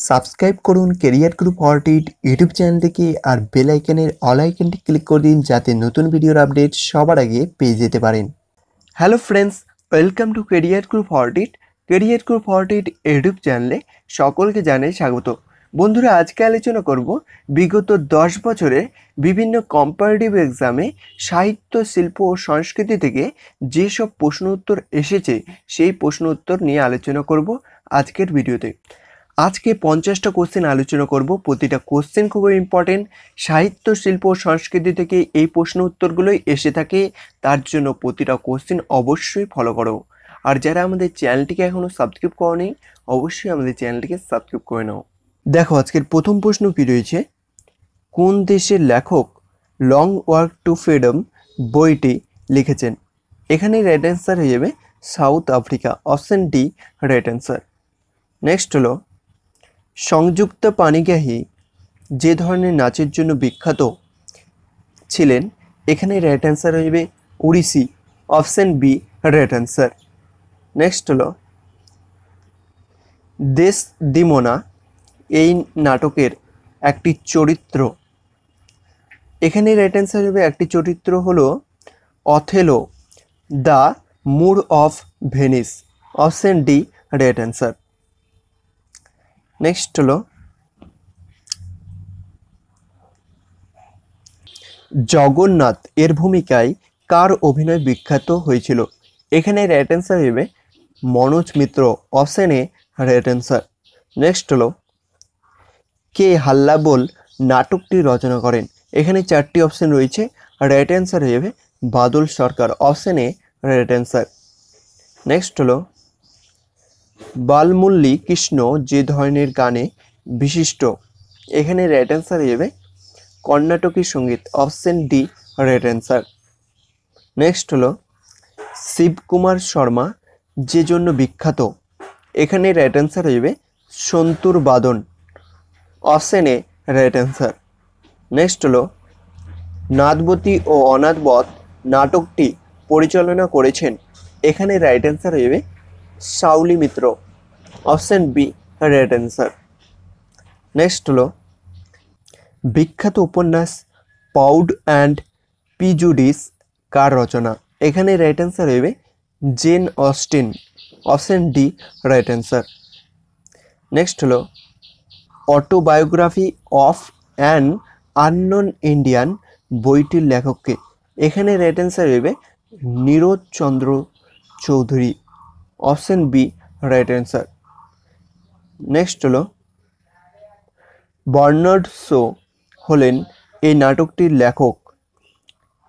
Subscribe করুন career group অর্টিড YouTube চ্যানেলটিকে আর বেল আইকনের অল আইকনটি ক্লিক করে দিন যাতে নতুন ভিডিওর আপডেট সবার আগে পেয়ে যেতে পারেন। Hello friends, welcome to career group অর্টিড। ক্যারিয়ার গ্রুপ অর্টিড ইউটিউব চ্যানেলে সকলকে জানাই স্বাগত। বন্ধুরা, আজকে আলোচনা করব বিগত 10 বছরে বিভিন্ন কম্পারেটিভ এক্সামে সাহিত্য, শিল্প ও সংস্কৃতি থেকে যেসব প্রশ্ন উত্তর এসেছে সেই প্রশ্ন উত্তর নিয়ে আলোচনা করব আজকের ভিডিওতে। আজকে 50টা কোশ্চেন আলোচনা করব। প্রতিটা কোশ্চেন খুবই ইম্পর্টেন্ট। সাহিত্য, শিল্প ও সংস্কৃতি থেকে এই প্রশ্ন উত্তরগুলোই এসে থাকে, তার জন্য প্রতিটা কোশ্চেন অবশ্যই ফলো করো। আর যারা আমাদের চ্যানেলটিকে এখনও সাবস্ক্রাইব করোনি, অবশ্যই আমাদের চ্যানেলটিকে সাবস্ক্রাইব করে নাও। দেখো, আজকের প্রথম প্রশ্ন কি রয়েছে, কোন দেশের লেখক লং ওয়াক টু ফ্রিডম বইটি লিখেছেন? এখানে রাইট অ্যান্সার হয়ে যাবে south Africa, option D right answer. Next হলো, সংযুক্ত পানিগ্রাহী যে ধরনের নাচের জন্য বিখ্যাত ছিলেন? এখানে রাইট অ্যান্সার হয়ে যাবে Odissi, option B right answer. Next হলো, দেশদিমোনা এই নাটকের একটি চরিত্র। এখানে রাইট অ্যান্সার হবে একটি চরিত্র হলো Othello, the Moor of Venice, option D right answer. Next হলো, জগন্নাথ এর ভূমিকায় কার অভিনয় বিখ্যাত হয়েছিল? এখানে রাইট অ্যান্সার হবে Manoj Mitra, option A right answer. Next হলো, কে হাল্লা বল নাটকটি রচনা করেন? এখানে 4টি অপশন রয়েছে, রাইট অ্যান্সার হয়ে যাবে Badal Sarkar, option A right answer. Next হলো, বালমুল্লি কৃষ্ণ যে ধরনের গানে বিশিষ্ট? এখানে রাইট অ্যান্সার হয়ে যাবে কর্ণাটকী সঙ্গীত, option D right answer. Next হলো, শিবকুমার শর্মা যে জন্য বিখ্যাত? এখানে রাইট অ্যান্সার হয়ে যাবে সন্তুর বাদন, option A right answer. Next হলো, নাদবতী ও অনাথবধ নাটকটি পরিচালনা করেছেন? এখানে রাইট অ্যান্সার হয়ে যাবে Shaoli Mitra, option B right answer. Next হলো, বিখ্যাত উপন্যাস প্রাউড অ্যান্ড প্রিজুডিস কার রচনা? এখানে রাইট অ্যান্সার হবে Jane Austen, option D right answer. Next হলো, autobiography of an unknown Indian বইটির লেখককে? এখানে রাইট অ্যান্সার হবে Nirad Chandra Chaudhuri, option B right answer. Next হলো, বার্নার্ড শো হলেন এই নাটকটির লেখক?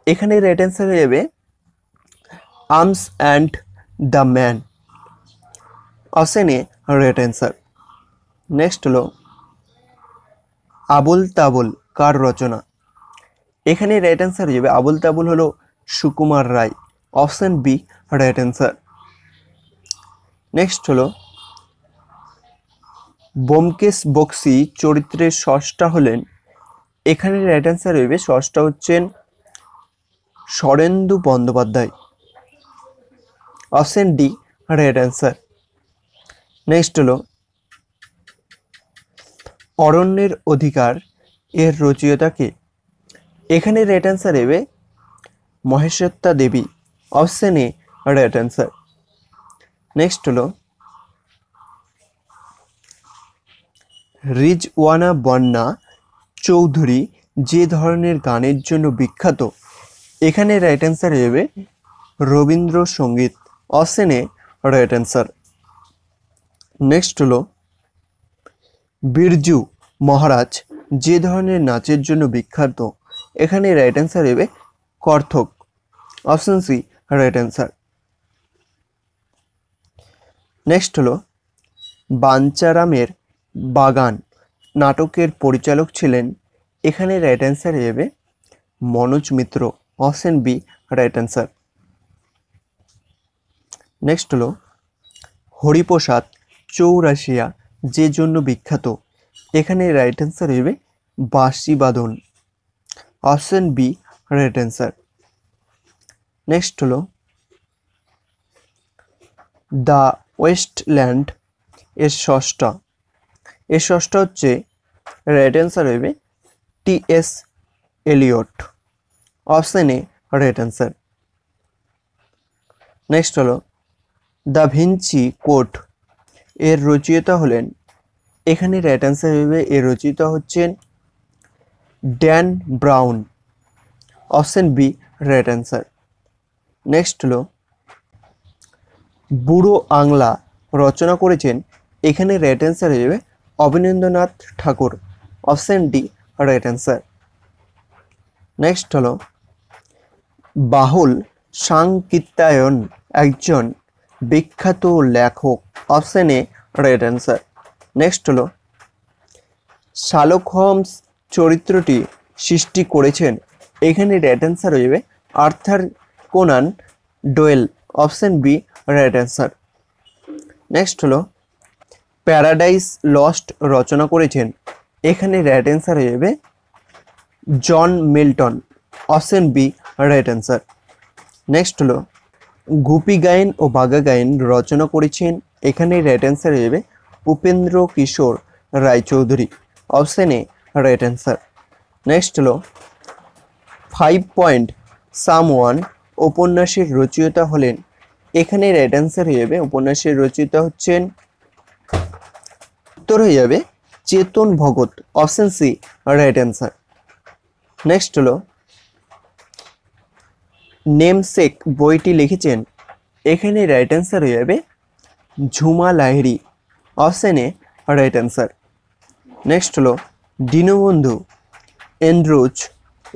এখানে রাইট অ্যান্সার হয়ে যাবে Arms and the Man, option A right answer. Next হলো, আবুল তাবুল কার রচনা? এখানে রাইট অ্যান্সার হয়ে যাবে আবুল তাবুল হলো Sukumar Ray, option B right answer. Next হলো, ব্যোমকেশ বক্সী চরিত্রের স্রষ্টা হলেন? এখানে রাইট অ্যান্সার হইবে স্রষ্টা হচ্ছেন Sharadindu Bandyopadhyay, option D right answer. Next হলো, অরণ্যের অধিকার এর রচয়িতাকে? এখানে রাইট অ্যান্সার হবে Mahasweta Devi, option A right answer. Next হলো, রিজওয়ানা বন্যা চৌধুরী যে ধরনের গানের জন্য বিখ্যাত? এখানে রাইট অ্যান্সার হবে Rabindrasangeet, option A right answer. Next হলো, বিরজু মহারাজ যে ধরনের নাচের জন্য বিখ্যাত? এখানে রাইট অ্যান্সার হবে Kathak, option C right answer. Next হলো, বাঞ্চারামের বাগান নাটকের পরিচালক ছিলেন? এখানে রাইট অ্যান্সার হবে Manoj Mitra, option B right answer. Next হলো, হরিপ্রসাদ চৌরাশিয়া যে জন্য বিখ্যাত? এখানে রাইট অ্যান্সার হবে বাঁশি বাদন, option B right answer. Next হলো, দ্য ওয়েস্টল্যান্ড এর স্রষ্টা? এর ষষ্ঠ হচ্ছে রাইট অ্যান্সার হবে T S. Eliot. Option A right answer. Next হলো দ্য ভিঞ্চি কোড এর রচয়িতা হলেন, এখানে রাইট অ্যান্সার হবে এর রচয়িতা হচ্ছেন Dan Brown. Option B right answer. Next হলো বুড়ো আংলা রচনা করেছেন, এখানে রাইট অ্যান্সার হয়ে যাবে Abanindranath Tagore. Option D right answer. Next হলো বাহুল সাংকিত্যায়ন একজন বিখ্যাত লেখক। Option A right answer. Next হলো শার্লক হোমস চরিত্রটি সৃষ্টি করেছেন, এখানে রাইট অ্যান্সার হয়ে যাবে Arthur Conan Doyle. Option B right answer. Next হলো প্যারাডাইস লস্ট রচনা করেছেন, এখানে রাইট অ্যান্সার হয়ে যাবে John Milton. Option B right answer. Next হলো গুপি গায়েন ও বাঘা গায়েন রচনা করেছেন, এখানে রাইট অ্যান্সার হয়ে যাবে Upendra Kishore Roychowdhury. Option A right answer. Next হলো 5 পয়েন্ট সামওয়ান উপন্যাসের রচয়িতা হলেন, এখানে রাইট অ্যান্সার হয়ে যাবে উপন্যাসের রচয়িতা হচ্ছেন, উত্তর হয়ে যাবে Chetan Bhagat. Option C right answer. Next হলো নেমসেক বইটি লিখেছেন, এখানে রাইট অ্যান্সার হয়ে যাবে Jhumpa Lahiri. Option A right answer. Next হলো দীনবন্ধু এন্ড্রুজ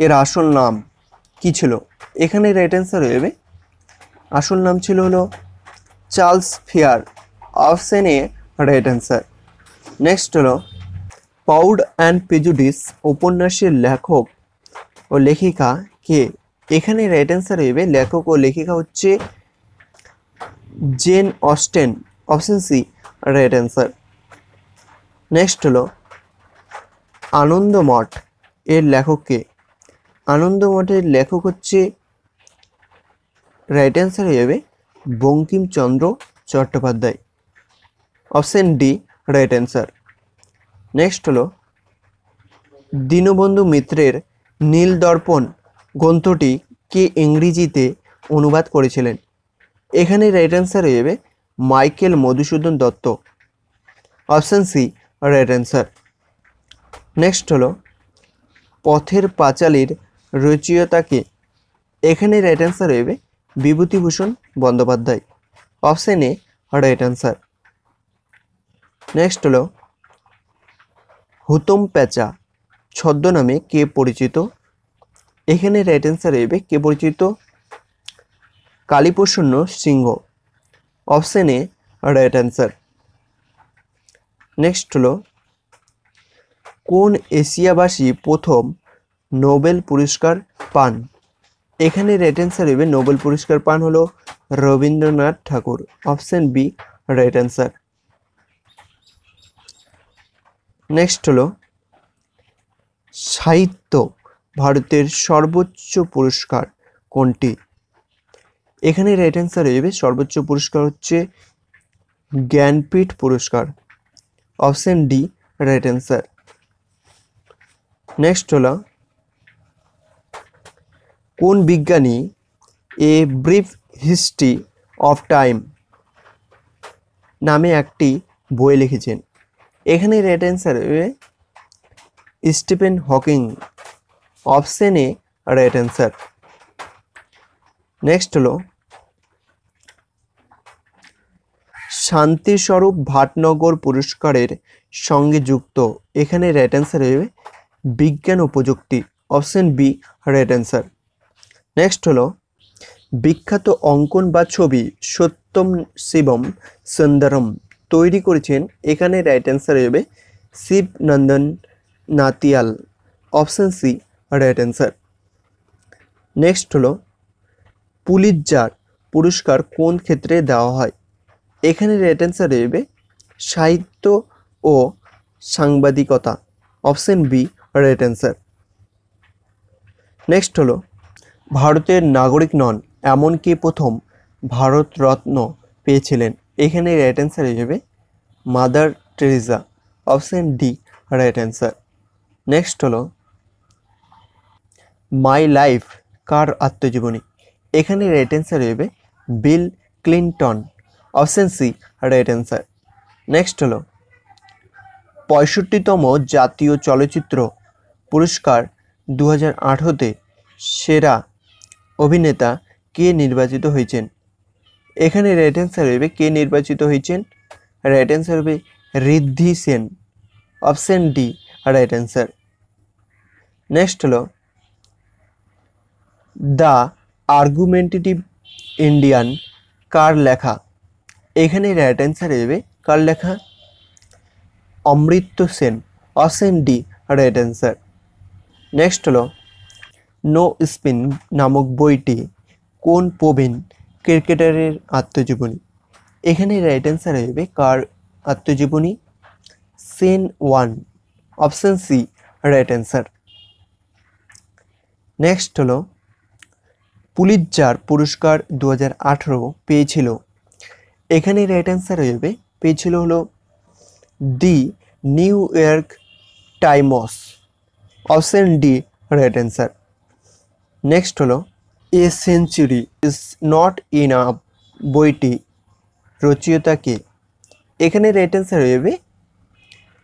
এর আসল নাম কি ছিল, এখানে রাইট অ্যান্সার হয়ে যাবে আসল নাম ছিল হলো Charles fear. Option A right answer. Next হলো প্রাউড অ্যান্ড প্রেজুডিস উপন্যাসের লেখক ও লেখিকা কে, এখানে রাইট অ্যান্সার হয়ে যাবে লেখক ও লেখিকা হচ্ছে Jane Austen. Option C right answer. Next হলো আনন্দমঠ এর লেখক কে, আনন্দমঠের লেখক হচ্ছে রাইট অ্যান্সার হয়ে যাবে Bankimchandra Chattopadhyay. Option D right answer. Next হলো দীনবন্ধু মিত্রের নীল দর্পণ গ্রন্থটি কে ইংরেজিতে অনুবাদ করেছিলেন, এখানে রাইট অ্যান্সার হয়ে যাবে Michael Madhusudan Dutt. Option C right answer. Next হলো পথের পাঁচালীর রচয়িতাকে, এখানে রাইট অ্যান্সার হয়ে যাবে Bibhutibhushan Bandyopadhyay. Option A right answer. Next হলো হুতম প্যাঁচা ছদ্মনামে কে পরিচিত, এখানে রাইট অ্যান্সার হয়ে যাবে কে পরিচিত Kaliprasanna Singha. Option A right answer. Next হলো কোন এশিয়াবাসী প্রথম নোবেল পুরস্কার পান, এখানে রাইট অ্যান্সার হবে নোবেল পুরস্কার পান হলো Rabindranath Tagore. Option B right answer. Next হলো সাহিত্য ভারতের সর্বোচ্চ পুরস্কার কোনটি, এখানে রাইট অ্যান্সার হয়ে যাবে সর্বোচ্চ পুরস্কার হচ্ছে জ্ঞানপীঠ পুরস্কার। Option D right answer. Next হলো কোন বিজ্ঞানী a brief history of time নামে একটি বই লিখেছেন, এখানে রাইট অ্যান্সার হবে Stephen Hawking. Option A right answer. Next হলো শান্তিস্বরূপ ভাটনগর পুরস্কারের সঙ্গে যুক্ত, এখানে রাইট অ্যান্সার হবে বিজ্ঞান ও প্রযুক্তি। Option B right answer. Next হলো বিখ্যাত অঙ্কন বা ছবি সত্যম শিবম সুন্দরম তৈরি করেছেন, এখানে রাইট অ্যান্সার হবে Shiv Nandan Natiyal. Option C right answer. Next হলো পুলিৎজার পুরস্কার কোন ক্ষেত্রে দেওয়া হয়, এখানে রাইট অ্যান্সার হবে সাহিত্য ও সাংবাদিকতা। Option B right answer. Next হলো ভারতের নাগরিক নন এমনকি প্রথম ভারতরত্ন পেয়েছিলেন, এখানে রাইট অ্যান্সার হয়ে যাবে Mother Teresa. Option D right answer. Next হলো মাই লাইফ কার আত্মজীবনী? এখানে রাইট অ্যান্সার হবে Bill Clinton, option C right answer. Next হলো 65তম জাতীয় চলচ্চিত্র পুরস্কার 2018-তে সেরা অভিনেতা কে নির্বাচিত হয়েছেন? এখানে রাইট অ্যান্সার হবে কে নির্বাচিত হয়েছেন, রাইট অ্যান্সার হবে Riddhi Sen, option D right answer. Next হলো দ্য আর্গুমেন্টেটিভ ইন্ডিয়ান কার লেখা? এখানে রাইট অ্যান্সার হবে কার লেখা? Amartya Sen, option D right answer. Next হলো নো স্পিন নামক বইটি কোন প্রবীণ ক্রিকেটারের আত্মজীবনী? এখানে রাইট অ্যান্সার হবে কার আত্মজীবনী? Shane Warne, option C right answer. Next হলো পুলিৎজার পুরস্কার 2018 পেয়েছিল, এখানে রাইট অ্যান্সার হবে পেয়েছিল হলো the New York Times, option D right answer. Next হলো a century is not enough বইটি রচয়িতা কে? এখানে রাইট অ্যান্সার হবে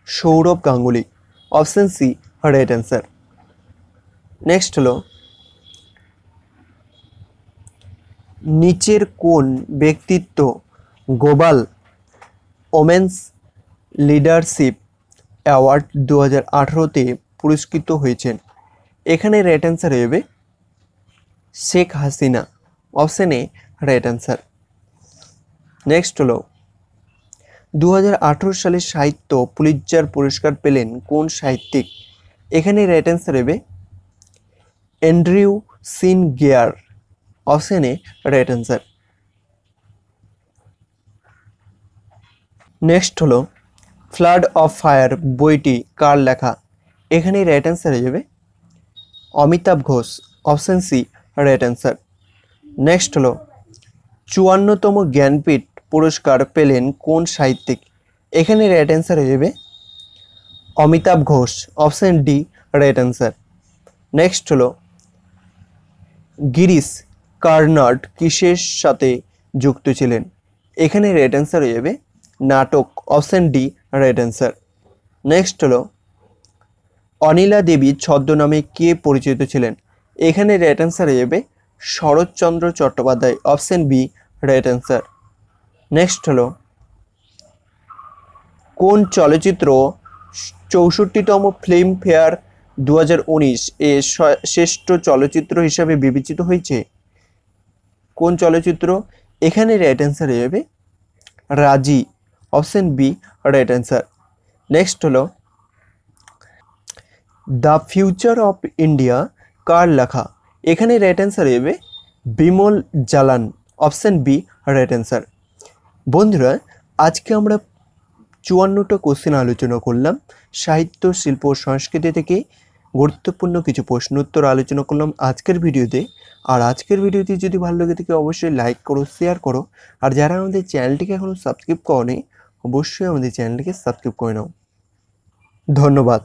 Sourav Ganguly, option C right answer. Next হলো নিচের কোন ব্যক্তিত্ব গ্লোবাল ওমেন্স লিডারশিপ অ্যাওয়ার্ড 2018-তে পুরস্কৃত হয়েছেন? এখানে রাইট অ্যান্সার হবে Sheikh Hasina, option A right answer. Next হলো 2018 সালে সাহিত্য পুলিৎজার পুরস্কার পেলেন কোন সাহিত্যিক? এখানে রাইট অ্যান্সার হবে Andrew Sean Greer, option A right answer. Next হলো ফ্লাড অফ ফায়ার বইটি কার লেখা? এখানে রাইট অ্যান্সার হয়ে যাবে Amitav Ghosh, option C right answer. Next হলো 54তম জ্ঞানপীঠ পুরস্কার পেলেন কোন সাহিত্যিক? এখানে রাইট অ্যান্সার হয়ে যাবে Amitav Ghosh, option D right answer. Next হলো গিরিশ কার্নাড কিসের সাথে যুক্ত ছিলেন? এখানে রাইট অ্যান্সার হয়ে যাবে নাটক, option D right answer. Next হলো অনিলা দেবী ছদ্মনামে কে পরিচিত ছিলেন? এখানে রাইট অ্যান্সার হয়ে যাবে Saratchandra Chattopadhyay, option B right answer. Next হলো কোন চলচ্চিত্র 64তম ফিল্মফেয়ার 2019 এ শ্রেষ্ঠ চলচ্চিত্র হিসাবে বিবেচিত হয়েছে? কোন চলচ্চিত্র? এখানে রাইট অ্যান্সার হয়ে যাবে Raazi, option B right answer. Next হলো দ্য ফিউচার অফ ইন্ডিয়া কার লেখা? এখানে রাইট অ্যান্সার হয়ে যাবে Bimal Jalan, option B right answer. বন্ধুরা, আজকে আমরা 54টা কোশ্চেন আলোচনা করলাম, সাহিত্য শিল্প সংস্কৃতি থেকে গুরুত্বপূর্ণ কিছু প্রশ্ন উত্তর আলোচনা করলাম আজকের ভিডিওতে। আর আজকের ভিডিওটি যদি ভালো লাগে থাকে অবশ্যই লাইক করো, শেয়ার করো, আর যারা আমাদের চ্যানেলটিকে এখনও সাবস্ক্রাইব করোনি অবশ্যই আমাদের চ্যানেলটিকে সাবস্ক্রাইব করে নাও। ধন্যবাদ।